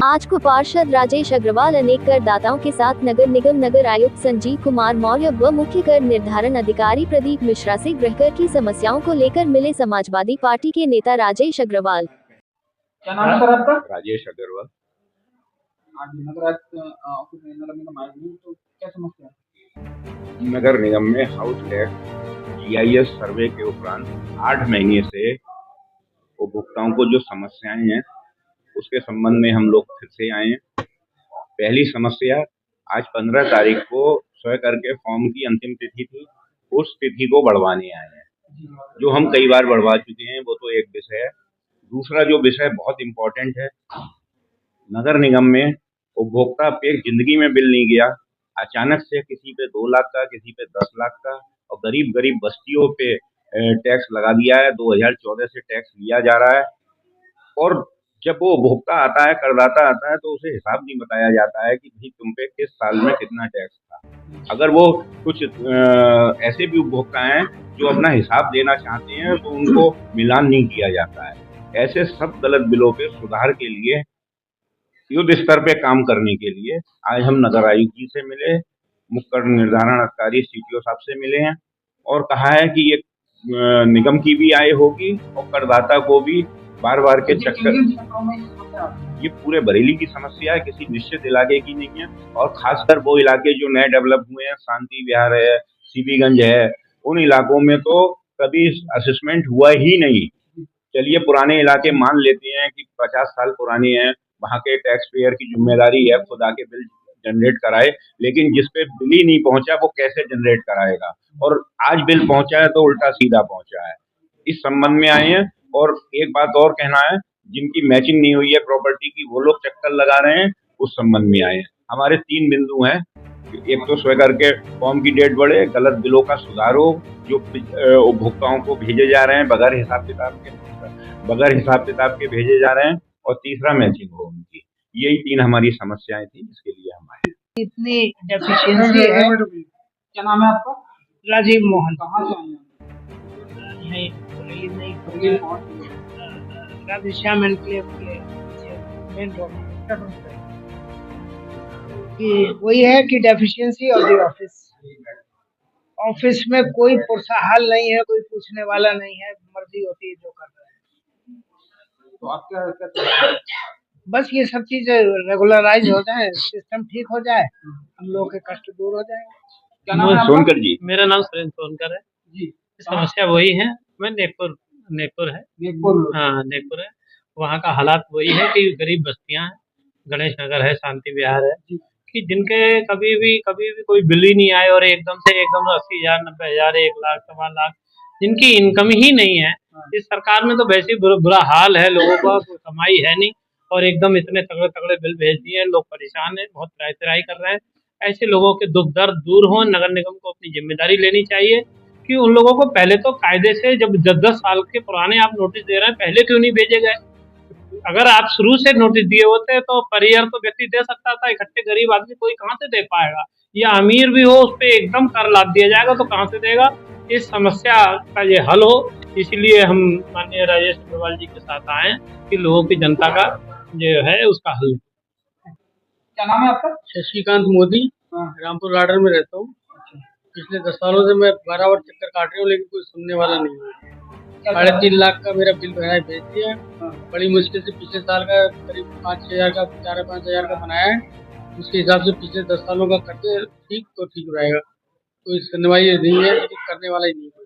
आज को पार्षद राजेश अग्रवाल अनेक करदाताओं के साथ नगर निगम नगर आयुक्त संजीव कुमार मौर्य व मुख्य कर निर्धारण अधिकारी प्रदीप मिश्रा से गृहकर की समस्याओं को लेकर मिले। समाजवादी पार्टी के नेता राजेश अग्रवाल। क्या नाम है सर आपका? राजेश अग्रवाल। आज नगर ऑफिस में नगर निगम आए हैं, तो क्या समस्या है? नगर निगम में हाउस टैक्स जीआईएस सर्वे के उपरांत 8 महीने से उपभोक्ताओं को जो समस्याएं हैं उसके संबंध में हम लोग फिर से आए हैं। पहली समस्या, आज 15 तारीख को स्वयं कर के फॉर्म की अंतिम तिथि थी, उस तिथि को बढ़वाने आए हैं, जो हम कई बार बढ़वा चुके हैं। वो तो एक विषय है। दूसरा जो विषय बहुत इम्पोर्टेंट है, नगर निगम में उपभोक्ता पे जिंदगी में बिल नहीं गया, अचानक से किसी पे 2 लाख का, किसी पे 10 लाख का, और गरीब बस्तियों पे टैक्स लगा दिया है। 2014 से टैक्स लिया जा रहा है, और जब वो उपभोक्ता आता है, करदाता आता है, तो उसे हिसाब नहीं बताया जाता है कि भाई तुम पे किस साल में कितना टैक्स था। अगर वो कुछ ऐसे भी उपभोक्ता हैं जो अपना हिसाब देना चाहते हैं, तो उनको मिलान नहीं किया जाता है। ऐसे सब गलत बिलों पे सुधार के लिए, युद्ध स्तर पे काम करने के लिए आज हम नगर आयुक्त जी से मिले, मुख्य कर निर्धारण अधिकारी सीटीओ साहब से मिले हैं, और कहा है कि ये निगम की भी आय होगी और करदाता को भी बार के चक्कर। ये पूरे बरेली की समस्या है, किसी निश्चित इलाके की नहीं है। और खासकर वो इलाके जो नए डेवलप हुए हैं, शांति विहार है, सीपीगंज है, उन इलाकों में तो कभी असेसमेंट हुआ ही नहीं। चलिए पुराने इलाके मान लेते हैं कि 50 साल पुराने हैं, वहाँ के टैक्स पेयर की जिम्मेदारी है खुदा के बिल जनरेट कराए, लेकिन जिस पे बिल ही नहीं पहुंचा वो कैसे जनरेट कराएगा। और आज बिल पहुंचा है तो उल्टा सीधा पहुंचा है। इस संबंध में आए हैं। और एक बात और कहना है, जिनकी मैचिंग नहीं हुई है प्रॉपर्टी की, वो लोग चक्कर लगा रहे हैं, उस संबंध में आए हैं। हमारे 3 बिंदु हैं। एक तो स्वयं करके फॉर्म की डेट बढ़े, गलत बिलों का सुधार हो, जो उपभोक्ताओं को भेजे जा रहे हैं बगैर हिसाब किताब के भेजे जा रहे हैं, और तीसरा मैचिंग हो उनकी। यही 3 हमारी समस्याएं थी, जिसके लिए हम आए। इतनी डेफिशिएंसी है। क्या नाम है आपका? राजीव मोहन। कहाँ से आए हैं? नहीं राधेश्याम एनक्लेव के मेन रोड कि वही है कि डेफिशिएंसी ऑफ द ऑफिस में कोई पुरसाहाल नहीं है, कोई पूछने वाला नहीं है, मर्जी होती है जो कर रहा है। तो आप क्या बस ये सब चीज रेगुलराइज हो जाए, सिस्टम ठीक हो जाए, हम लोग के कष्ट दूर हो जाएंगे। क्या नाम है सोनकर जी? मेरा नाम सुरेंद्र सोनकर है जी। समस्या वही है। मैं नेकपुर है। हाँ, नेकपुर है। वहाँ का हालात वही है कि गरीब बस्तियाँ हैं, गणेश नगर है, शांति विहार है, कि जिनके कभी भी कोई बिल ही नहीं आए, और एकदम 80,000, 90,000, 1 लाख, 1.25 लाख, जिनकी इनकम ही नहीं है। इस सरकार में तो वैसे ही बुरा हाल है, लोगों का कमाई है नहीं, और एकदम इतने तगड़े बिल भेज दिए हैं, लोग परेशान हैं, बहुत त्राही कर रहे हैं। ऐसे लोगों के दुख दर्द दूर हो, नगर निगम को अपनी जिम्मेदारी लेनी चाहिए कि उन लोगों को पहले तो कायदे से, जब 10-10 साल के पुराने आप नोटिस दे रहे हैं, पहले क्यों नहीं भेजे गए? अगर आप शुरू से नोटिस दिए होते तो पर ईयर तो व्यक्ति दे सकता था, इकट्ठे गरीब आदमी कोई कहाँ से दे पाएगा? या अमीर भी हो, उस पर एकदम कर लाद दिया जाएगा तो कहाँ से देगा? इस समस्या का ये हल हो, इसलिए हम माननीय राजेश अग्रवाल जी के साथ आए हैं कि लोगों की, जनता का जो है उसका हल। क्या नाम है आपका? शशिकांत मोदी, रामपुर गार्डन में रहता हूँ। पिछले 10 सालों से मैं बराबर चक्कर काट रही हूँ, लेकिन कोई सुनने वाला नहीं है। 3.5 लाख का मेरा बिल बनाया भेज दिया। बड़ी मुश्किल से पिछले साल का करीब 5,000 का, 4,000-5,000 का बनाया है। उसके हिसाब से पिछले 10 सालों का करते ठीक तो ठीक रहेगा। कोई सुनवाई नहीं है, करने वाला ही नहीं है।